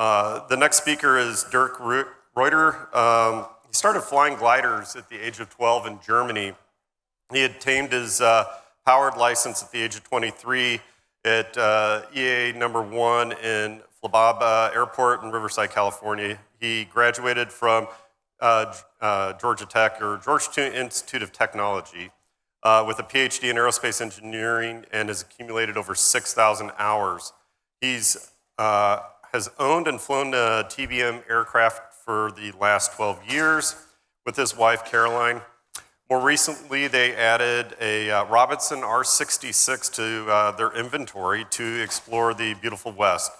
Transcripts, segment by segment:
The next speaker is Dierk Reuter. He started flying gliders at the age of 12 in Germany. He obtained his powered license at the age of 23 at EA number 1 in Flababa Airport in Riverside, California. He graduated from Georgia Tech, or Georgetown Institute of Technology, with a PhD in aerospace engineering and has accumulated over 6,000 hours. He's has owned and flown a TBM aircraft for the last 12 years with his wife, Caroline. More recently, they added a Robinson R66 to their inventory to explore the beautiful West.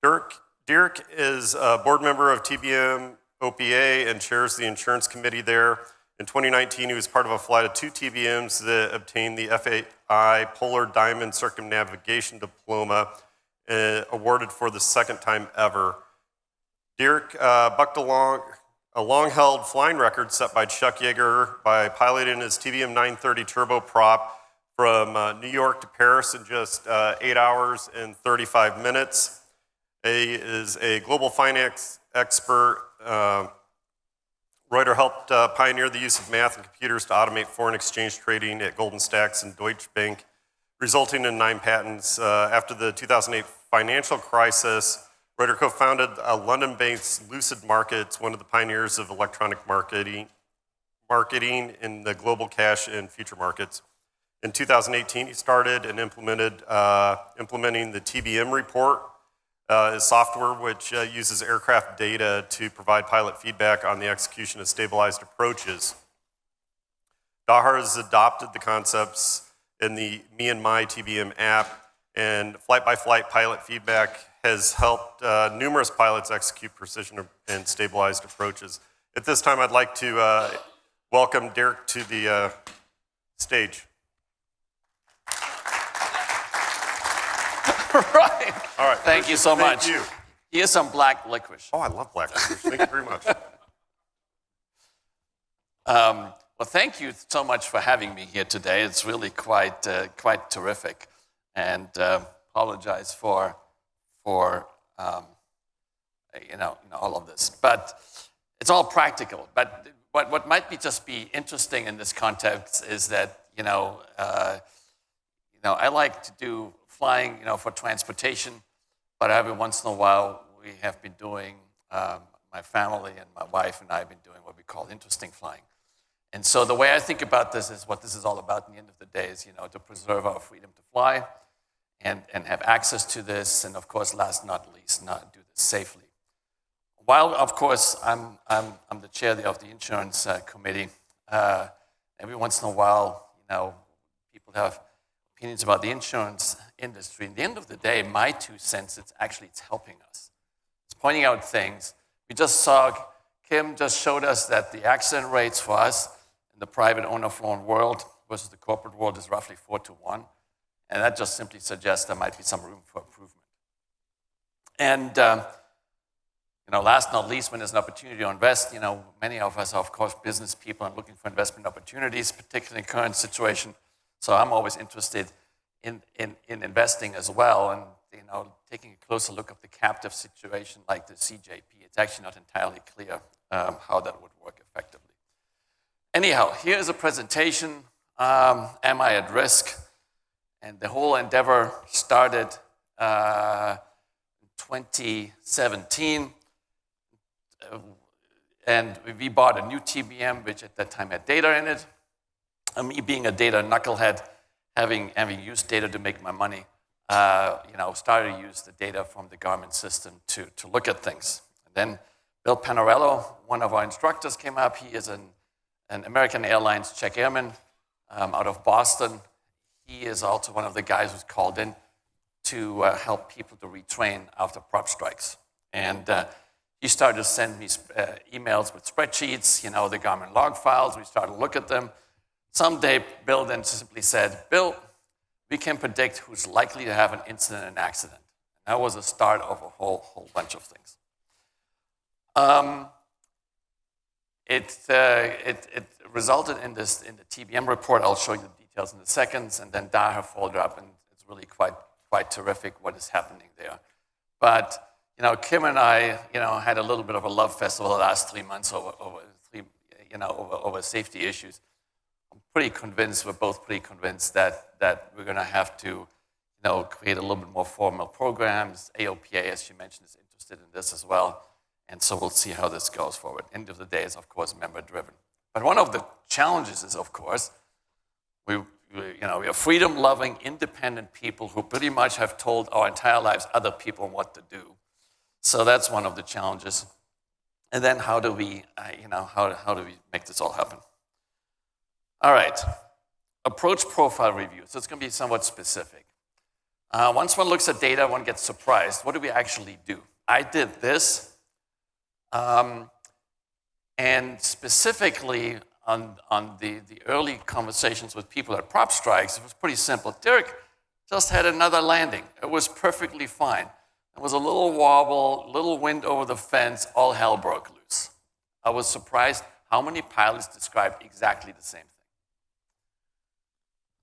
Dierk is a board member of TBMOPA and chairs the insurance committee there. In 2019, he was part of a flight of 2 TBMs that obtained the FAI Polar Diamond Circumnavigation Diploma, awarded for the second time ever. Dierk bucked a long-held flying record set by Chuck Yeager by piloting his TBM 930 turboprop from New York to Paris in just 8 hours and 35 minutes. He is a global finance expert. Reuter helped pioneer the use of math and computers to automate foreign exchange trading at Goldman Sachs and Deutsche Bank, resulting in 9 patents. After the 2008 financial crisis, Reuter co-founded London-based Lucid Markets, one of the pioneers of electronic marketing in the global cash and future markets. In 2018, he started and implementing the TBM report, a software which uses aircraft data to provide pilot feedback on the execution of stabilized approaches. Dahar has adopted the concepts in the Me and My TBM app, and flight-by-flight pilot feedback has helped numerous pilots execute precision and stabilized approaches. At this time, I'd like to welcome Dierk to the stage. Right. All right. Thank you so much. Thank you. Here's some black licorice. Oh, I love black licorice. Thank you very much. Well, thank you so much for having me here today. It's really quite terrific, and apologize for all of this. But it's all practical. But what might be interesting in this context is that I like to do flying, for transportation, but every once in a while we have been doing, my family and my wife and I have been doing what we call interesting flying. And so the way I think about this is what this is all about in the end of the day is, to preserve our freedom to fly and have access to this, and of course, last not least, not do this safely. While, of course, I'm the chair of the insurance committee, every once in a while, people have opinions about the insurance industry. At the end of the day, my 2 cents, it's helping us. It's pointing out things. We just saw, Kim just showed us that the accident rates for us in the private owner-flown world versus the corporate world is roughly 4-to-1. And that just simply suggests there might be some room for improvement. And, last not least, when there's an opportunity to invest, many of us are, of course, business people and looking for investment opportunities, particularly in the current situation. So I'm always interested in investing as well, and taking a closer look at the captive situation like the CJP. It's actually not entirely clear how that would work effectively. Anyhow, here's a presentation. Am I at risk? And the whole endeavor started in 2017, and we bought a new TBM, which at that time had data in it. Me being a data knucklehead, having used data to make my money, started to use the data from the Garmin system to look at things. And then Bill Panarello, one of our instructors, came up. He is an American Airlines check airman out of Boston. He is also one of the guys who's called in to help people to retrain after prop strikes. And he started to send me emails with spreadsheets, the Garmin log files. We started to look at them. Someday, Bill then simply said, Bill, we can predict who's likely to have an incident and accident. And that was the start of a whole bunch of things. It resulted in the TBM report. I'll show you the details in a second. And then Dahar followed up, and it's really quite terrific what is happening there. But Kim and I, had a little bit of a love festival the last 3 months over safety issues. We're both pretty convinced that we're going to have to, create a little bit more formal programs. AOPA, as she mentioned, is interested in this as well. And so we'll see how this goes forward. End of the day is, of course, member-driven. But one of the challenges is, of course, we are freedom-loving, independent people who pretty much have told our entire lives other people what to do. So that's one of the challenges. And then how do we make this all happen? All right, approach profile review. So it's going to be somewhat specific. Once one looks at data, one gets surprised. What do we actually do? I did this, and specifically on the early conversations with people at Prop Strikes, it was pretty simple. Dierk just had another landing. It was perfectly fine. There was a little wobble, little wind over the fence, all hell broke loose. I was surprised how many pilots described exactly the same thing.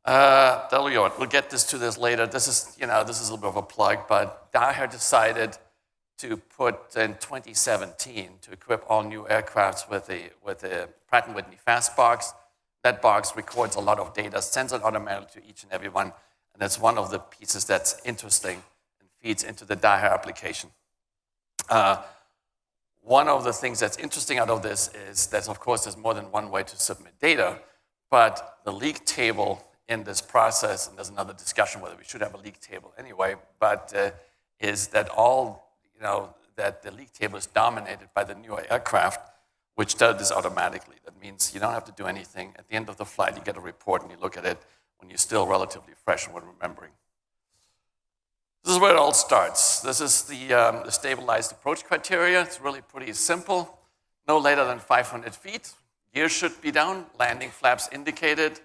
We'll get to this later. This is a little bit of a plug, but Daher decided to put in 2017 to equip all new aircrafts with a Pratt & Whitney fast box. That box records a lot of data, sends it automatically to each and every one, and that's one of the pieces that's interesting and feeds into the Daher application. One of the things that's interesting out of this is that, of course, there's more than one way to submit data, but the league table in this process, and there's another discussion whether we should have a league table anyway, but is that that the league table is dominated by the newer aircraft, which does this automatically. That means you don't have to do anything. At the end of the flight, you get a report and you look at it when you're still relatively fresh and when remembering. This is where it all starts. This is the stabilized approach criteria. It's really pretty simple. No later than 500 feet. Gear should be down, landing flaps indicated.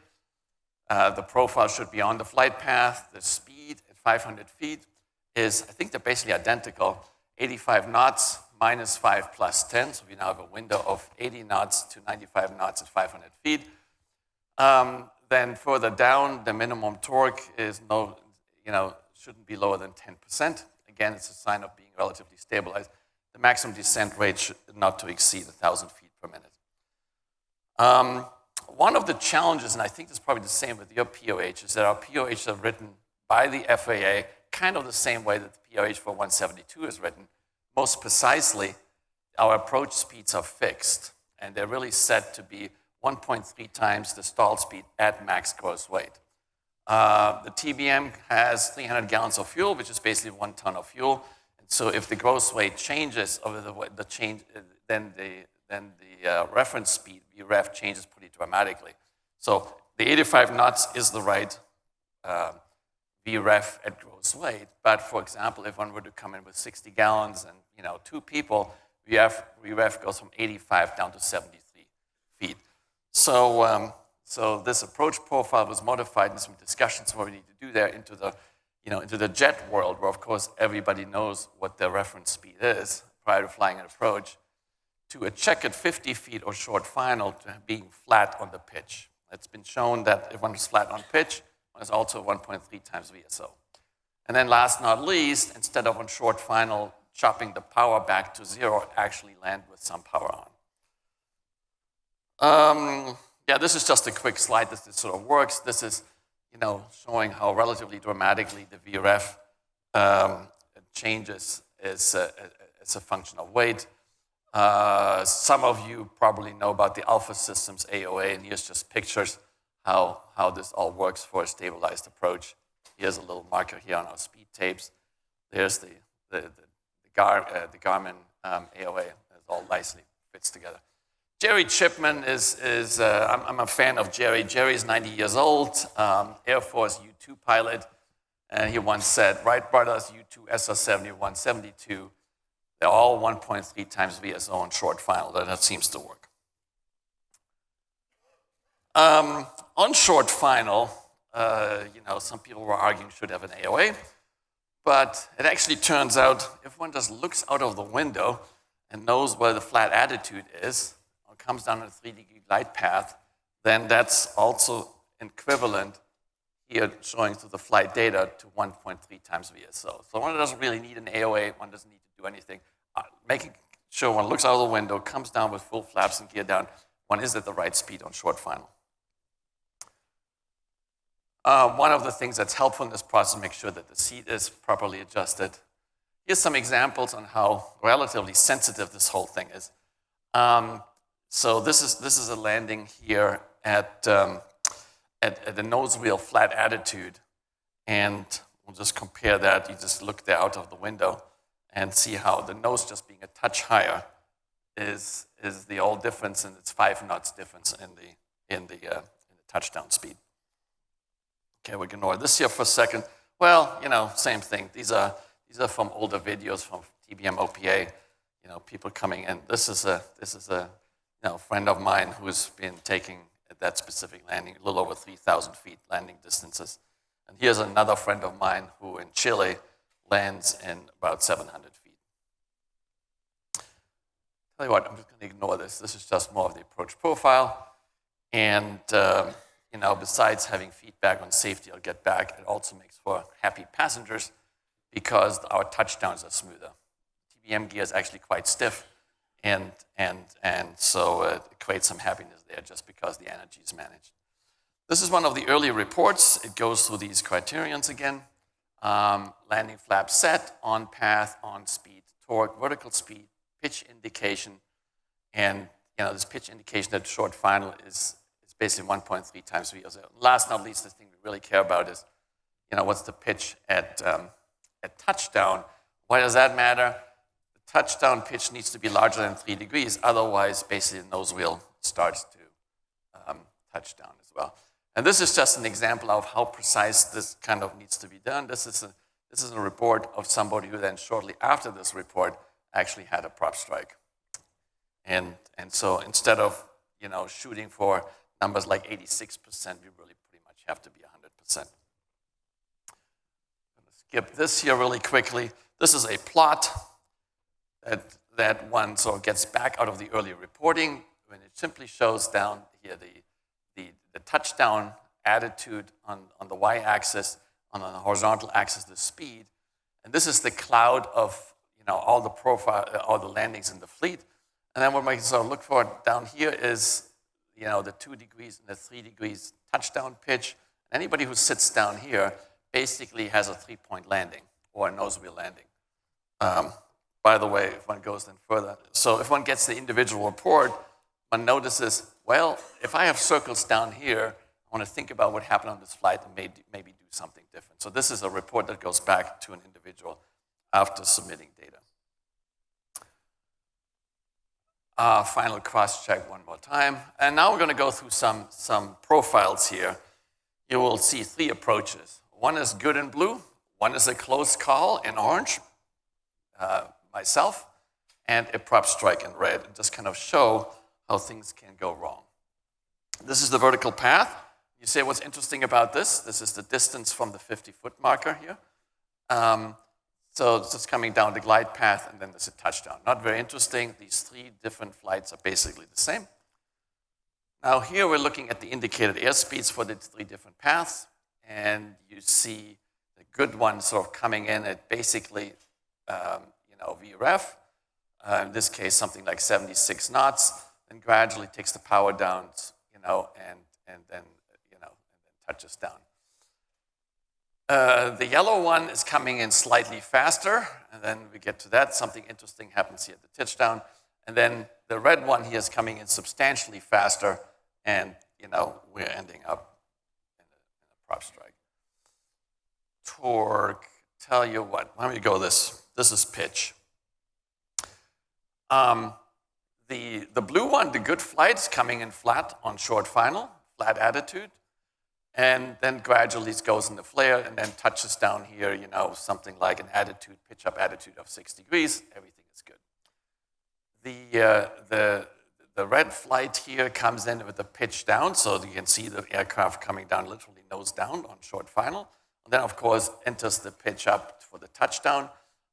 The profile should be on the flight path. The speed at 500 feet is, I think they're basically identical, 85 knots minus 5 plus 10. So we now have a window of 80 knots to 95 knots at 500 feet. Then further down, the minimum torque is shouldn't be lower than 10%. Again, it's a sign of being relatively stabilized. The maximum descent rate should not to exceed 1,000 feet per minute. One of the challenges, and I think it's probably the same with your POH, is that our POHs are written by the FAA kind of the same way that the POH for 172 is written. Most precisely, our approach speeds are fixed, and they're really set to be 1.3 times the stall speed at max gross weight. The TBM has 300 gallons of fuel, which is basically 1 ton of fuel. And so if the gross weight changes over the change, then the reference speed, VREF, changes pretty dramatically. So the 85 knots is the right VREF at gross weight. But for example, if one were to come in with 60 gallons and 2 people, VREF goes from 85 down to 73 feet. So this approach profile was modified in some discussions what we need to do there into the jet world, where of course everybody knows what their reference speed is prior to flying an approach, to a check at 50 feet or short final to being flat on the pitch. It's been shown that if one is flat on pitch, one is also 1.3 times VSO. And then last not least, instead of on short final chopping the power back to 0, actually land with some power on. This is just a quick slide. This sort of works. This is, showing how relatively dramatically the VREF changes as a function of weight. Some of you probably know about the Alpha Systems AOA, and here's just pictures how this all works for a stabilized approach. Here's a little marker here on our speed tapes. There's the Garmin AOA. It all nicely fits together. Jerry Chipman I'm a fan of Jerry. Jerry's 90 years old, Air Force U-2 pilot, and he once said, Wright brothers U-2 SR-70, 172, they're all 1.3 times VSO on short final. That seems to work. On short final, some people were arguing should have an AOA, but it actually turns out if one just looks out of the window and knows where the flat attitude is, or comes down a 3-degree glide path, then that's also equivalent here showing through the flight data to 1.3 times VSO. So one doesn't really need an AOA, one doesn't need to do anything. Making sure one looks out of the window, comes down with full flaps and gear down, one is at the right speed on short final. One of the things that's helpful in this process is make sure that the seat is properly adjusted. Here's some examples on how relatively sensitive this whole thing is. So this is a landing here at the nose wheel flat attitude, and we'll just compare that. You just look there out of the window and see how the nose just being a touch higher is the all difference, and it's 5 knots difference in the touchdown speed. Okay, we can ignore this here for a second. Well, same thing. These are from older videos from TBMOPA. People coming in. This is a friend of mine who's been taking that specific landing a little over 3,000 feet landing distances. And here's another friend of mine who in Chile lands in about 700 feet. Tell you what, I'm just going to ignore this. This is just more of the approach profile. And besides having feedback on safety, I'll get back. It also makes for happy passengers because our touchdowns are smoother. TBM gear is actually quite stiff, and so it creates some happiness there just because the energy is managed. This is one of the early reports. It goes through these criterions again. Landing flap set, on path, on speed, torque, vertical speed, pitch indication, and this pitch indication at short final is basically 1.3 times V. Last but not least, the thing we really care about is, what's the pitch at touchdown? Why does that matter? The touchdown pitch needs to be larger than 3 degrees. Otherwise, basically, the nose wheel starts to touch down as well. And this is just an example of how precise this kind of needs to be done. This is a report of somebody who then shortly after this report actually had a prop strike. And so instead of shooting for numbers like 86%, we really pretty much have to be 100%. I'm going to skip this here really quickly. This is a plot that one sort of gets back out of the earlier reporting when it simply shows down here the touchdown attitude on the y-axis, on the horizontal axis the speed, and this is the cloud of all the profile, all the landings in the fleet. And then what we can sort of look for down here is the 2 degrees and the 3 degrees touchdown pitch. Anybody who sits down here basically has a 3-point landing or a nose wheel landing. By the way, if one goes then further, so if one gets the individual report, one notices, well, if I have circles down here, I want to think about what happened on this flight and maybe do something different. So this is a report that goes back to an individual after submitting data. Final cross-check one more time. And now we're going to go through some profiles here. You will see 3 approaches. One is good in blue, one is a close call in orange, myself, and a prop strike in red, and just kind of show how things can go wrong. This is the vertical path. You say, what's interesting about this? This is the distance from the 50-foot marker here. So it's just coming down the glide path, and then there's a touchdown. Not very interesting. These 3 different flights are basically the same. Now here we're looking at the indicated airspeeds for the 3 different paths, and you see the good one sort of coming in at basically, VREF. In this case, something like 76 knots, and gradually takes the power down, and then touches down. The yellow one is coming in slightly faster, and then we get to that. Something interesting happens here at the touchdown. And then the red one here is coming in substantially faster, and we're ending up in a prop strike. Torque, tell you what, let me go this. This is pitch. The blue one, the good flight, is coming in flat on short final, flat attitude. And then gradually it goes in the flare and then touches down here, something like an attitude, pitch up attitude of 6 degrees. Everything is good. The red flight here comes in with the pitch down, so you can see the aircraft coming down literally nose down on short final. And then, of course, enters the pitch up for the touchdown.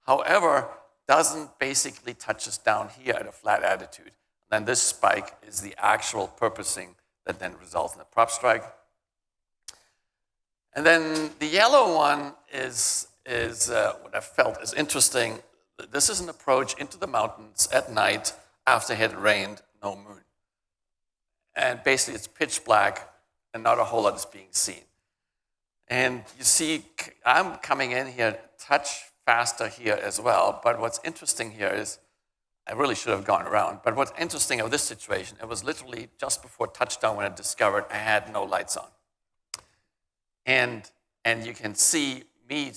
However, doesn't basically touch us down here at a flat attitude. And then this spike is the actual purposing that then results in a prop strike. And then the yellow one is what I felt is interesting. This is an approach into the mountains at night after it had rained, no moon. And basically it's pitch black and not a whole lot is being seen. And you see, I'm coming in here touch faster here as well, but what's interesting here is, I really should have gone around, but what's interesting of this situation, it was literally just before touchdown when I discovered I had no lights on. And you can see me,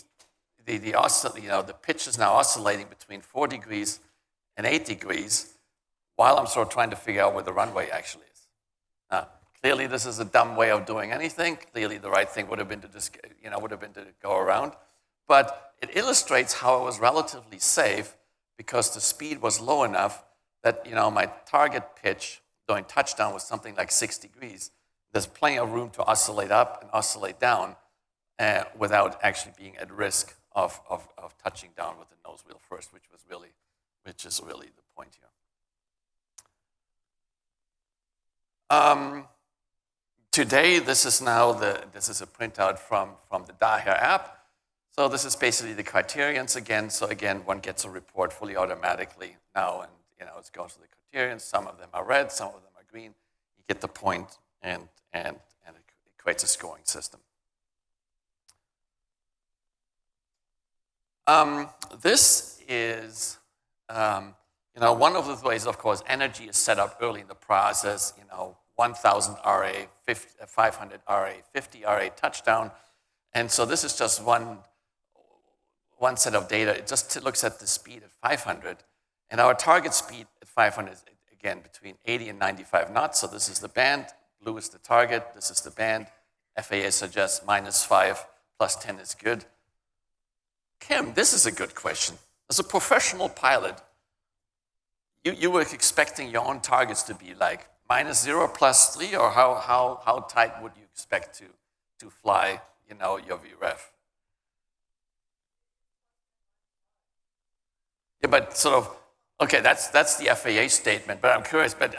the pitch is now oscillating between 4 degrees and 8 degrees while I'm sort of trying to figure out where the runway actually is. Now, clearly this is a dumb way of doing anything. Clearly the right thing would have been to go around. But it illustrates how it was relatively safe because the speed was low enough that my target pitch during touchdown was something like 6 degrees. There's plenty of room to oscillate up and oscillate down without actually being at risk of touching down with the nose wheel first, which is really the point here. Today, this is a printout from the Daher app. So this is basically the criterions again. So again, one gets a report fully automatically now, and it goes to the criterions. Some of them are red, some of them are green. You get the point, and it creates a scoring system. This is one of the ways, of course, energy is set up early in the process. 1,000 RA, 500 RA, 50 RA touchdown, and so this is just one set of data. It just looks at the speed at 500. And our target speed at 500 is, again, between 80 and 95 knots. So this is the band. Blue is the target. This is the band. FAA suggests -5 plus 10 is good. Kim, this is a good question. As a professional pilot, you were expecting your own targets to be like -0 plus 3, or how tight would you expect to fly, your VREF? Yeah, but sort of, okay, that's the FAA statement. But I'm curious. But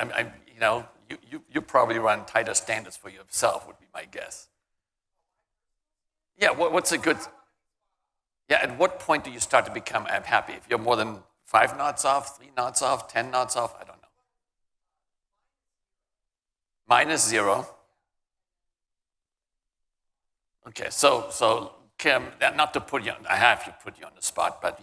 you probably run tighter standards for yourself, would be my guess. Yeah, what's a good? Yeah, at what point do you start to become happy? If you're more than 5 knots off, 3 knots off, 10 knots off, I don't know. -0. Okay, so Kim, not to put you on, I have to put you on the spot, but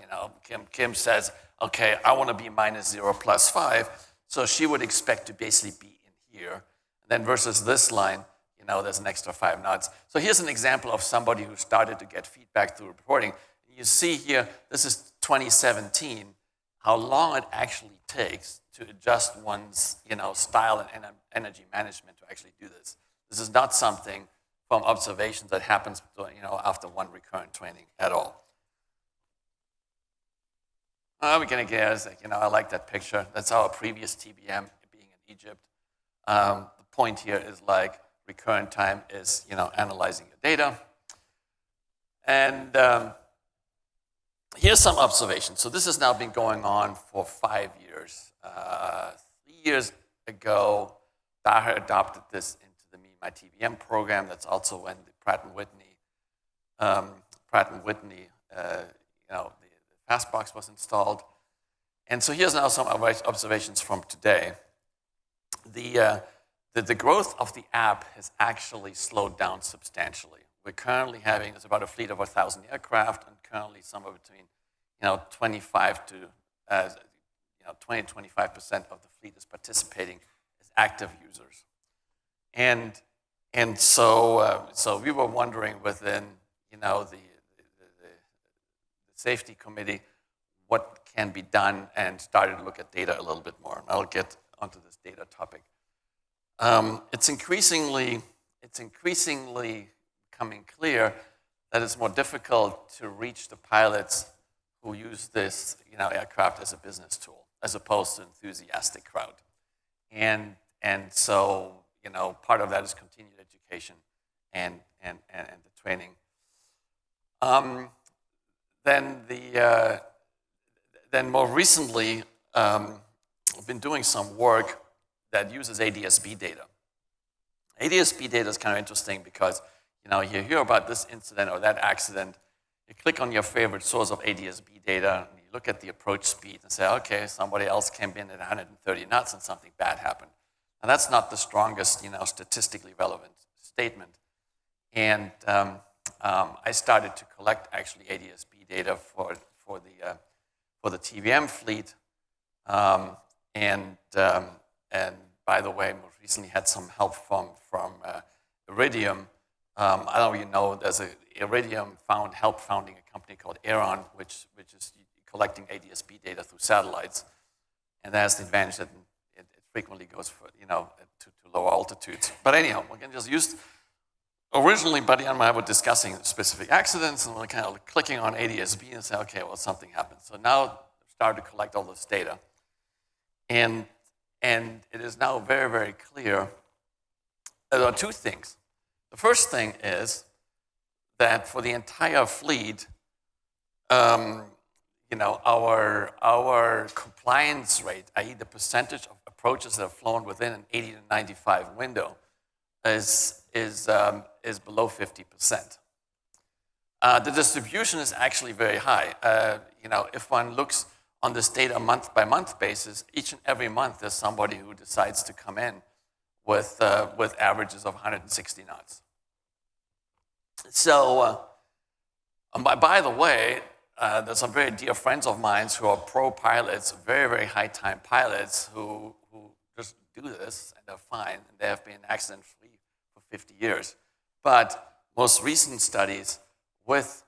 Kim says, okay, I want to be -0 plus 5, so she would expect to basically be in here. And then versus this line, there's an extra 5 knots. So here's an example of somebody who started to get feedback through reporting. You see here, this is 2017, how long it actually takes to adjust one's style and energy management to actually do this. This is not something from observations that happens after one recurrent training at all. We're going to get, I like that picture. That's our previous TBM being in Egypt. The point here is like recurrent time is analyzing your data. And here's some observations. So this has now been going on for 5 years. 3 years ago, Daher adopted this into the Me My TBM program. That's also when the Pratt & Whitney, the Fastbox was installed. And so here's now some observations from today. The growth of the app has actually slowed down substantially. We're currently having, there's about a fleet of 1,000 aircraft, and currently somewhere between 25 to 20-25% of the fleet is participating as active users. And so we were wondering within the safety committee what can be done, and started to look at data a little bit more. And I'll get onto this data topic. It's increasingly becoming clear that it's more difficult to reach the pilots who use this aircraft as a business tool, as opposed to enthusiastic crowd. And so part of that is continued education and the training. Then more recently, I've been doing some work that uses ADS-B data. ADS-B data is kind of interesting because you hear about this incident or that accident, you click on your favorite source of ADS-B data, and you look at the approach speed and say, okay, somebody else came in at 130 knots and something bad happened. And that's not the strongest, statistically relevant statement. And I started to collect actually ADS-B data for the TBM fleet. And by the way, most recently had some help from Iridium. I don't know if you know, there's Iridium help founding a company called Aeron, which is collecting ADS-B data through satellites. And that has the advantage that it frequently goes for, to lower altitudes. But anyhow, we can just use, originally Buddy and I were discussing specific accidents, and we're kind of clicking on ADS-B and say, okay, well, something happened. So now I've started to collect all this data. And it is now very, very clear there are two things. The first thing is that for the entire fleet, our compliance rate, i.e. the percentage of approaches that are flown within an 80 to 95 window, is below 50%. The distribution is actually very high. If one looks on this data month-by-month basis, each and every month there's somebody who decides to come in with averages of 160 knots. So, by the way, there's some very dear friends of mine who are pro pilots, very, very high-time pilots who just do this and they're fine, and they have been accident-free for 50 years. But most recent studies with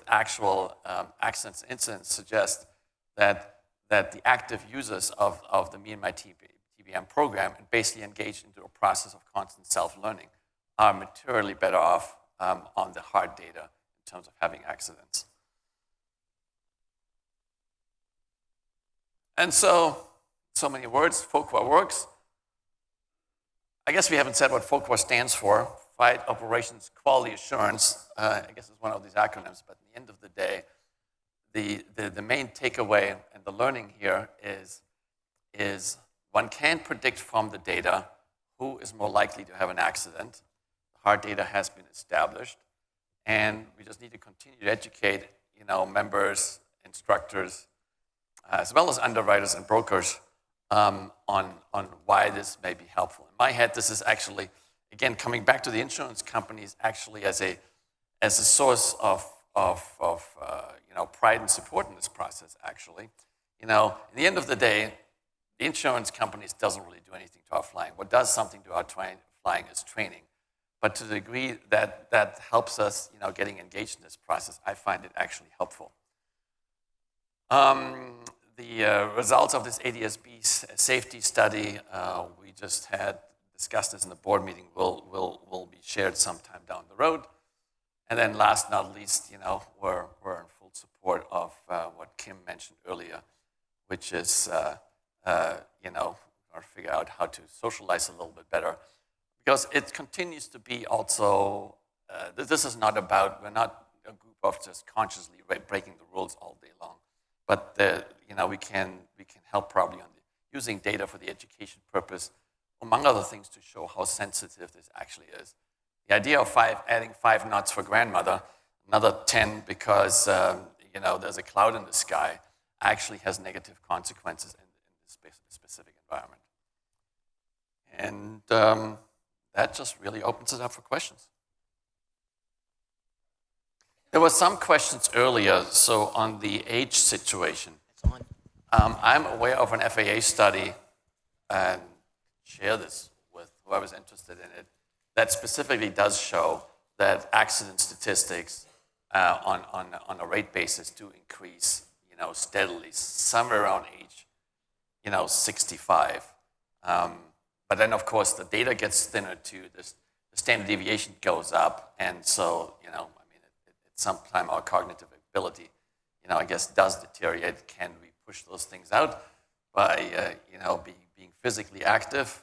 actual accidents and incidents suggest that the active users of the Me and My TBM program and basically engaged into a process of constant self-learning are materially better off on the hard data in terms of having accidents. And so many words, FOQA works. I guess we haven't said what FOQA stands for, Flight Operations Quality Assurance. I guess it's one of these acronyms, but at the end of the day, the main takeaway and the learning here is one can predict from the data who is more likely to have an accident. The hard data has been established, and we just need to continue to educate, members, instructors, as well as underwriters and brokers on why this may be helpful. In my head, this is actually, again, coming back to the insurance companies, actually as a source of pride and support in this process. Actually, in the end of the day, the insurance companies doesn't really do anything to our flying. What does something to our flying is training. But to the degree that helps us, getting engaged in this process, I find it actually helpful. The results of this ADS-B safety study, we just had discussed this in the board meeting, will be shared sometime down the road. And then last but not least, we're in full support of what Kim mentioned earlier, which is, or figure out how to socialize a little bit better. Because it continues to be also, this is not about, we're not a group of just consciously breaking the rules all day long. But we can help probably on using data for the education purpose, among other things, to show how sensitive this actually is. The idea of adding 5 knots for grandmother, another 10 because there's a cloud in the sky, actually has negative consequences in this specific environment. And that just really opens it up for questions. There were some questions earlier, so on the age situation. I'm aware of an FAA study, and share this with whoever's interested in it, that specifically does show that accident statistics on a rate basis do increase, steadily, somewhere around age, 65. But then, of course, the data gets thinner too. The standard deviation goes up, and so, at some time our cognitive ability, I guess, does deteriorate. Can we push those things out by, being physically active?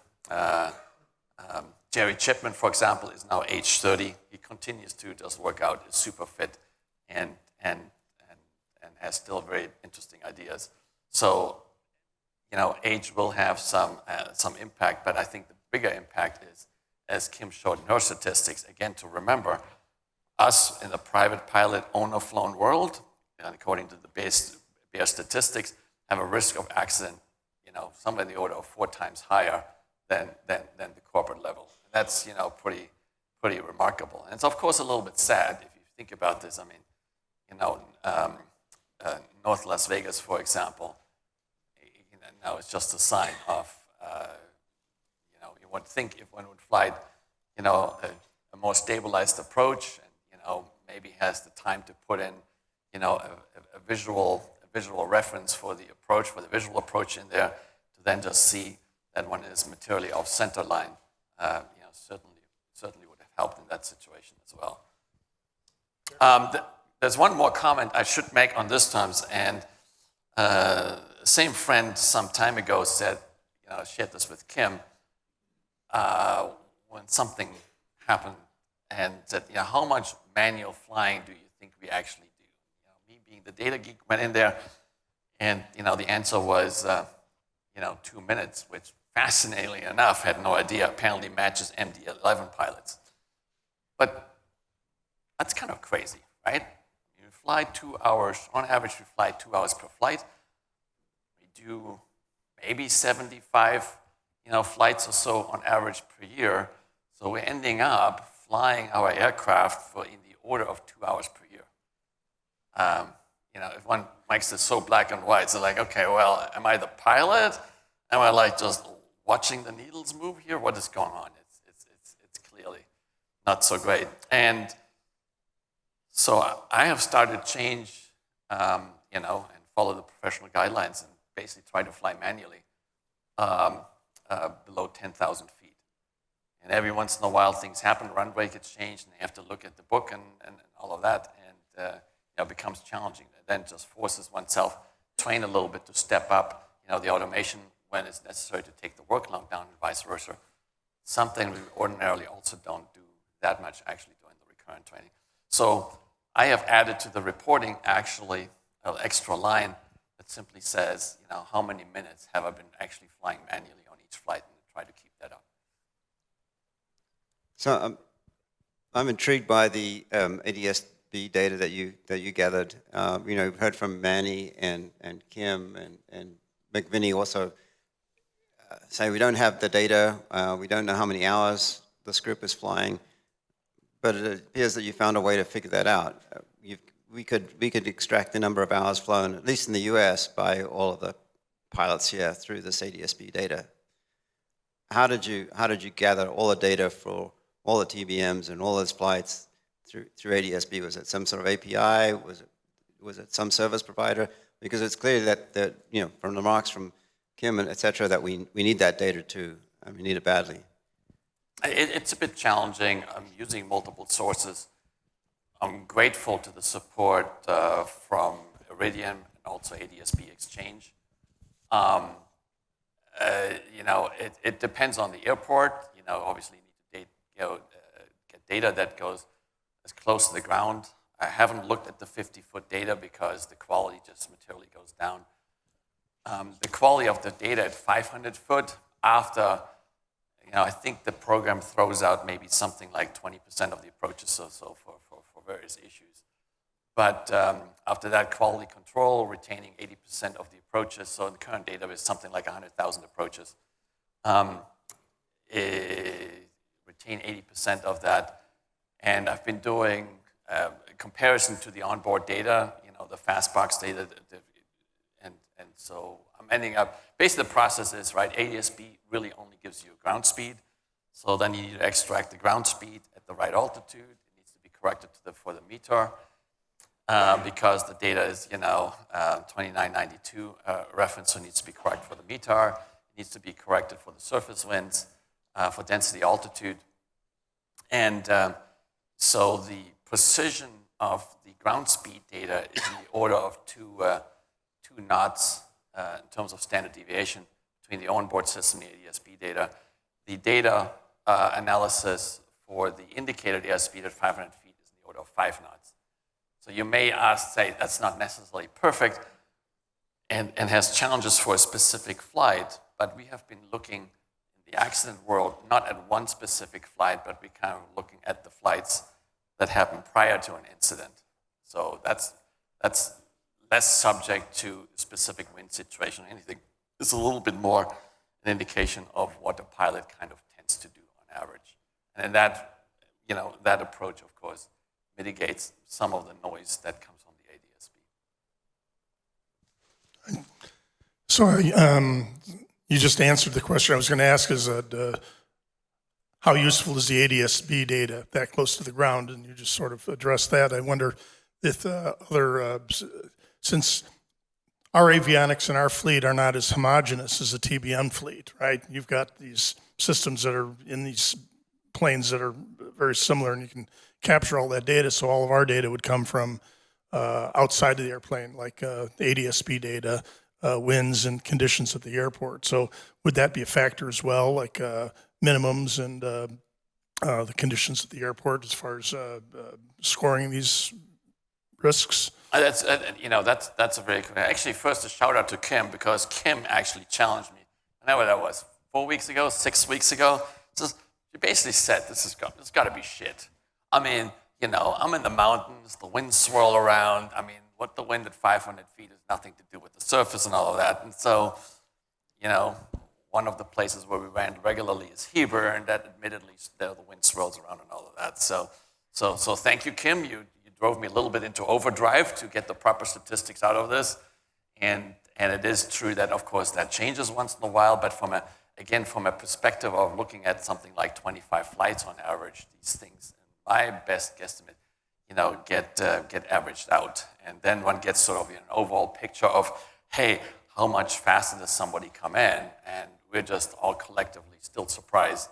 Jerry Chipman, for example, is now age 30. He continues to just work out, is super fit, and has still very interesting ideas. So, age will have some impact, but I think the bigger impact is, as Kim showed in her statistics, again, to remember, us in the private pilot owner-flown world, and according to the bare statistics, have a risk of accident, somewhere in the order of 4 times higher than the corporate level. And that's, pretty remarkable. And it's, of course, a little bit sad if you think about this. I mean, North Las Vegas, for example, now it's just a sign of, you would think if one would fly, a more stabilized approach, and maybe has the time to put in, a visual reference for the approach, for the visual approach in there, to then just see that one is materially off center line, certainly would have helped in that situation as well. There's one more comment I should make on this terms, and same friend some time ago said, shared this with Kim, when something happened, and said, how much manual flying do you think we actually do? Me being the data geek went in there, and the answer was 2 minutes, which fascinatingly enough had no idea. Apparently matches MD-11 pilots, but that's kind of crazy, right? You fly 2 hours on average. We fly 2 hours per flight. We do maybe 75 flights or so on average per year. So we're ending up flying our aircraft for in the order of 2 hours per year. If one makes this so black and white, so like, okay, well, am I the pilot? Am I like just watching the needles move here? What is going on? It's clearly not so great. And so I have started to change, and follow the professional guidelines and basically try to fly manually below 10,000 feet. And every once in a while, things happen, runway gets changed, and they have to look at the book and all of that, and it becomes challenging. It then just forces oneself, train a little bit to step up, the automation when it's necessary to take the workload down and vice versa. Something we ordinarily also don't do that much actually during the recurrent training. So I have added to the reporting actually an extra line that simply says, how many minutes have I been actually flying manually on each flight, and try to keep that up. So I'm intrigued by the ADS-B data that you gathered. We've heard from Manny and Kim and McVinney also say we don't have the data, we don't know how many hours this group is flying, but it appears that you found a way to figure that out. We could extract the number of hours flown, at least in the US, by all of the pilots here through this ADS-B data. How did you gather all the data for all the TBMs and all those flights through ADS-B? Was it some sort of API? Was it some service provider? Because it's clear that from the remarks from Kim and et cetera, that we need that data too. We need it badly. It's a bit challenging. I'm using multiple sources. I'm grateful to the support from Iridium and also ADS-B Exchange. It depends on the airport. Obviously you need to get data that goes as close to the ground. I haven't looked at the 50-foot data because the quality just materially goes down. The quality of the data at 500 foot after, I think the program throws out maybe something like 20% of the approaches so for various issues. But after that, quality control, retaining 80% of the approaches. So the current data is something like 100,000 approaches. Retain 80% of that. And I've been doing a comparison to the onboard data, the Fastbox data, and so I'm ending up, basically the process is, right, ADS-B really only gives you ground speed, so then you need to extract the ground speed at the right altitude. It needs to be corrected for the METAR, because the data is, 2992 reference, so it needs to be correct for the METAR. It needs to be corrected for the surface winds, for density altitude. And so the precision of the ground speed data is in the order of 2 knots in terms of standard deviation between the onboard system and the ADS-B data. The data analysis for the indicated airspeed at 500 feet is in the order of 5 knots. So you may say that's not necessarily perfect and has challenges for a specific flight, but we have been looking in the accident world, not at one specific flight, but we kind of looking at the flights that happened prior to an incident. So that's less subject to specific wind situation or anything. It's a little bit more an indication of what a pilot kind of tends to do on average. And that, that approach, of course, mitigates some of the noise that comes from the ADS-B. Sorry, you just answered the question I was going to ask, is that how useful is the ADS-B data that close to the ground? And you just sort of addressed that. I wonder if since our avionics and our fleet are not as homogeneous as a TBM fleet, right? You've got these systems that are in these planes that are very similar, and you can capture all that data. So all of our data would come from outside of the airplane, like the ADS-B data, winds and conditions at the airport. So would that be a factor as well, like minimums and the conditions at the airport as far as scoring these risks? That's a very good. Actually, first a shout out to Kim, because Kim actually challenged me. I know what that was, 4 weeks ago, 6 weeks ago. She basically said, this has got to be shit. I mean, I'm in the mountains, the winds swirl around. I mean, what the wind at 500 feet has nothing to do with the surface and all of that. And so, one of the places where we land regularly is Heber, and that admittedly, the wind swirls around and all of that. So thank you, Kim. You drove me a little bit into overdrive to get the proper statistics out of this. And it is true that, of course, that changes once in a while, but from a perspective of looking at something like 25 flights on average, these things, in my best guesstimate, get averaged out. And then one gets sort of an overall picture of, hey, how much faster does somebody come in? And we're just all collectively still surprised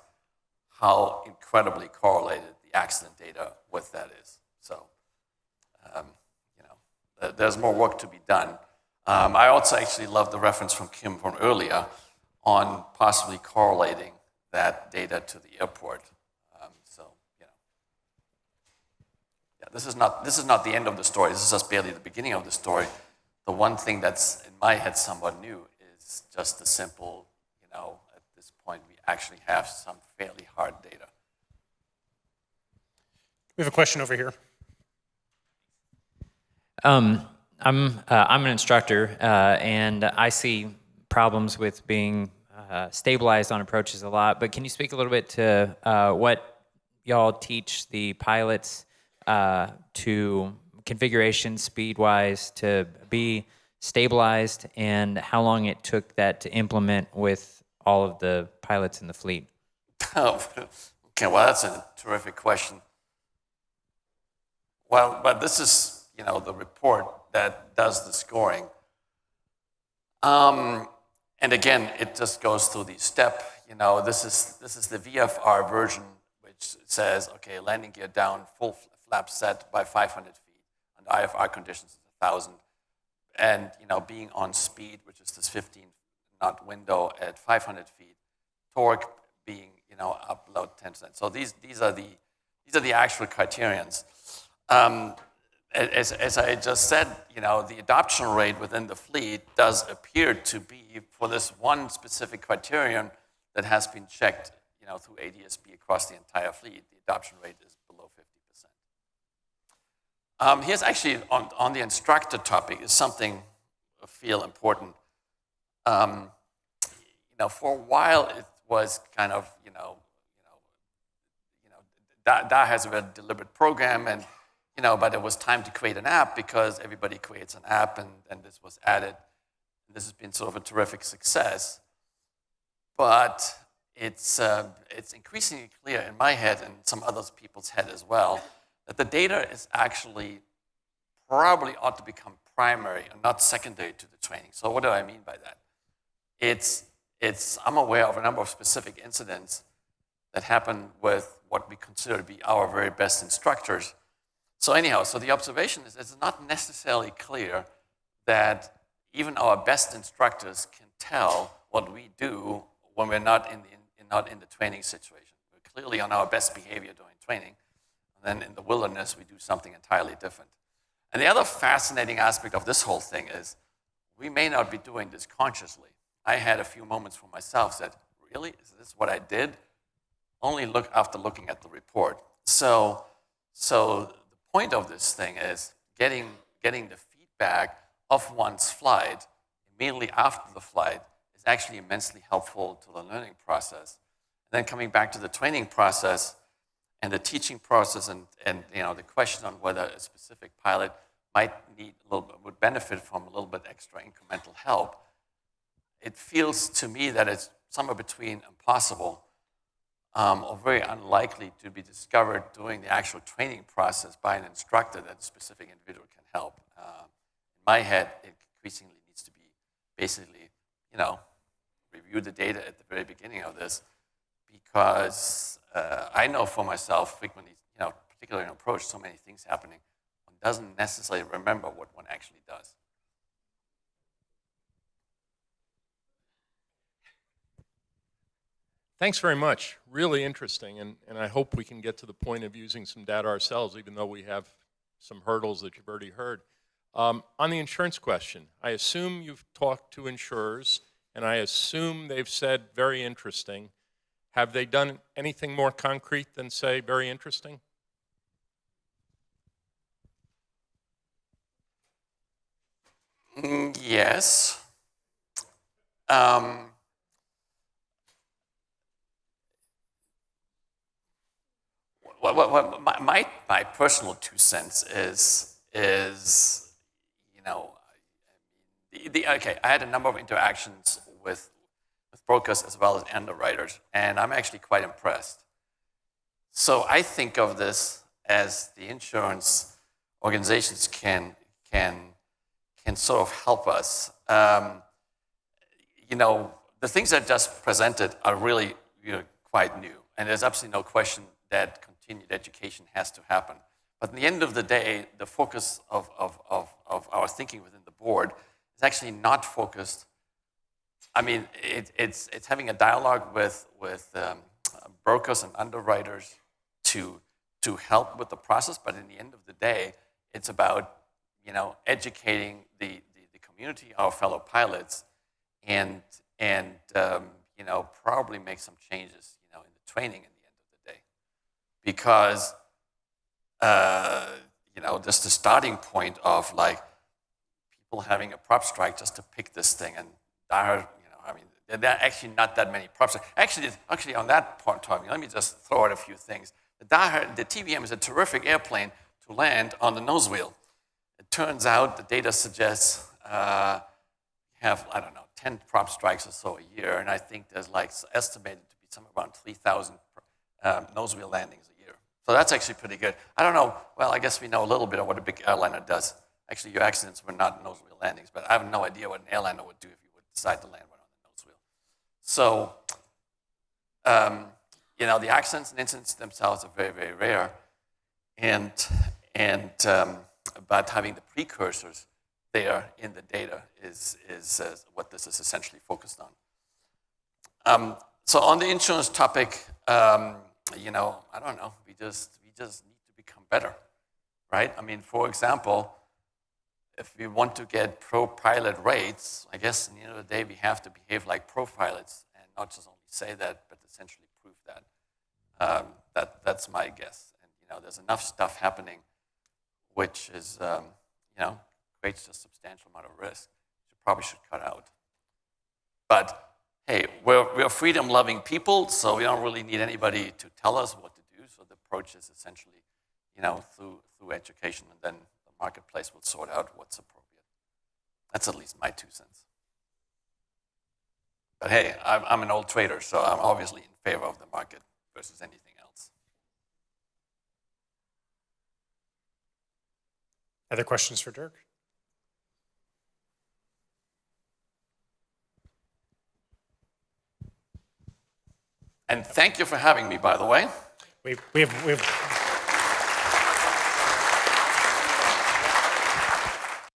how incredibly correlated the accident data with that is. So, there's more work to be done. I also actually love the reference from Kim from earlier on possibly correlating that data to the airport. This is not the end of the story. This is just barely the beginning of the story. The one thing that's in my head somewhat new is just the simple, at this point we actually have some fairly hard data. We have a question over here. I'm an instructor, and I see problems with being stabilized on approaches a lot. But can you speak a little bit to what y'all teach the pilots to configuration speed-wise to be stabilized, and how long it took that to implement with all of the pilots in the fleet? Okay, well, that's a terrific question. Well, but this is, the report that does the scoring. And again, it just goes through the step. This is the VFR version, which says, okay, landing gear down, full flap set by 500 feet. Under IFR conditions, it's 1,000. And, being on speed, which is this 15-knot window at 500 feet. Torque being, up below 10%. So these are the actual criterions. As I just said, the adoption rate within the fleet does appear to be, for this one specific criterion that has been checked, through ADS-B across the entire fleet, the adoption rate is below 50%. Here's actually, on the instructor topic, is something I feel important. For a while, it was kind of, DA has a very deliberate program, and but it was time to create an app because everybody creates an app, and this was added. This has been sort of a terrific success. But it's increasingly clear in my head and some other people's head as well that the data is actually probably ought to become primary and not secondary to the training. So what do I mean by that? I'm aware of a number of specific incidents that happen with what we consider to be our very best instructors. So anyhow, the observation is it's not necessarily clear that even our best instructors can tell what we do when we're not in the training situation. We're clearly on our best behavior during training, and then in the wilderness we do something entirely different. And the other fascinating aspect of this whole thing is we may not be doing this consciously. I had a few moments for myself that, really, is this what I did? Only after looking at the report. So the point of this thing is getting the feedback of one's flight immediately after the flight is actually immensely helpful to the learning process. And then coming back to the training process and the teaching process, and the question on whether a specific pilot might need would benefit from a little bit extra incremental help, it feels to me that it's somewhere between impossible or very unlikely to be discovered during the actual training process by an instructor that a specific individual can help. In my head, it increasingly needs to be basically, review the data at the very beginning of this, because I know for myself frequently, particularly in approach, so many things happening, one doesn't necessarily remember what one actually does. Thanks very much. Really interesting, and I hope we can get to the point of using some data ourselves, even though we have some hurdles that you've already heard. On the insurance question, I assume you've talked to insurers, and I assume they've said very interesting. Have they done anything more concrete than say very interesting? Yes. My personal 2 cents is okay, I had a number of interactions with brokers as well as underwriters, and I'm actually quite impressed. So I think of this as the insurance organizations can sort of help us. The things I just presented are really quite new, and there's absolutely no question that continued education has to happen. But at the end of the day, the focus of our thinking within the board is actually not focused. I mean, it's having a dialogue with brokers and underwriters to help with the process. But in the end of the day, it's about educating the community, our fellow pilots, and probably make some changes in the training in the end of the day, because just the starting point of like people having a prop strike just to pick this thing, and there are actually not that many prop strikes. Actually, on that point, let me just throw out a few things. The TBM is a terrific airplane to land on the nose wheel. It turns out the data suggests have, 10 prop strikes or so a year, and I think there's estimated to be somewhere around 3,000 nose wheel landings a year. So that's actually pretty good. I don't know, well, I guess we know a little bit of what a big airliner does. Actually, your accidents were not nose wheel landings, but I have no idea what an airliner would do if you would decide to land one on the nose wheel. So, the accidents and incidents themselves are very, very rare, but having the precursors there in the data is what this is essentially focused on. So on the insurance topic, I don't know. We just need to become better, right? I mean, for example, if we want to get pro-pilot rates, I guess at the end of the day we have to behave like pro-pilots and not just only say that, but essentially prove that. That's my guess. And there's enough stuff happening, which is creates a substantial amount of risk. You probably should cut out. But hey, we're freedom-loving people, so we don't really need anybody to tell us what to do. So the approach is essentially, through education, and then the marketplace will sort out what's appropriate. That's at least my 2 cents. But hey, I'm an old trader, so I'm obviously in favor of the market versus anything else. Other questions for Dierk? And thank you for having me, by the way. We have